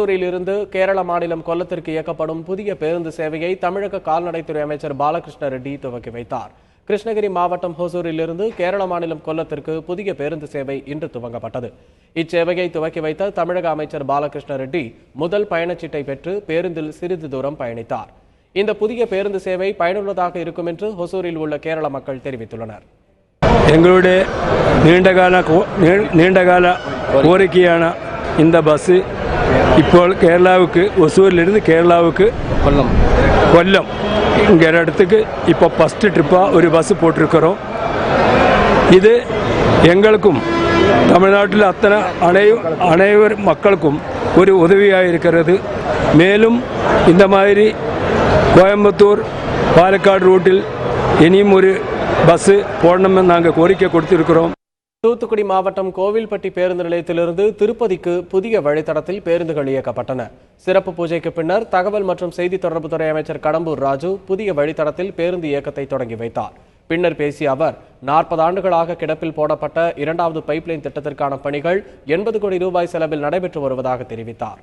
இருந்து கேரள மாநிலம் கொல்லத்திற்கு இயக்கப்படும் புதிய பேருந்து சேவையை தமிழக கால்நடைத்துறை அமைச்சர் பாலகிருஷ்ண ரெட்டி துவக்கி வைத்தார். கிருஷ்ணகிரி மாவட்டம் ஹொசூரிலிருந்து கேரள மாநிலம் கொல்லத்திற்கு புதிய பேருந்து சேவை இன்று துவங்கப்பட்டது. இச்சேவையை துவக்கி வைத்த தமிழக அமைச்சர் பாலகிருஷ்ண ரெட்டி முதல் பயணச்சீட்டை பெற்று பேருந்தில் சிறிது தூரம் பயணித்தார். இந்த புதிய பேருந்து சேவை பயனுள்ளதாக இருக்கும் என்று ஹொசூரில் உள்ள கேரள மக்கள் தெரிவித்துள்ளனர். எங்களுடைய நீண்டகால கோரிக்கையான இந்த பஸ் ഇപ്പോൾ കേരളാവുക്ക് ഒസൂരിലിരുന്ന് കേരളാവുക്ക് കൊല്ലം இங்கிற இடத்துக்கு இப்போ ஃபஸ்ட்டு ட்ரிப்பாக ஒரு பஸ் போட்டிருக்கிறோம். இது எங்களுக்கும் தமிழ்நாட்டில் அனைவர் மக்களுக்கும் ஒரு உதவியாக இருக்கிறது. மேலும் இந்த மாதிரி கோயம்புத்தூர் பாலக்காடு ரூட்டில் இனியும் ஒரு பஸ் போடணும்னு நாங்கள் கோரிக்கை கொடுத்திருக்கிறோம். தூத்துக்குடி மாவட்டம் கோவில்பட்டி பேருந்து நிலையத்திலிருந்து திருப்பதிக்கு புதிய வழித்தடத்தில் பேருந்துகள் இயக்கப்பட்டன. சிறப்பு பூஜைக்கு பின்னர் தகவல் மற்றும் செய்தி தொடர்புத்துறை அமைச்சர் கடம்பூர் ராஜு புதிய வழித்தடத்தில் பேருந்து இயக்கத்தை தொடங்கி வைத்தார். பின்னர் பேசிய அவர் 40 ஆண்டுகளாக கிடப்பில் போடப்பட்ட இரண்டாவது பைப்லைன் திட்டத்திற்கான பணிகள் 80 கோடி ரூபாய் செலவில் நடைபெற்று வருவதாக தெரிவித்தார்.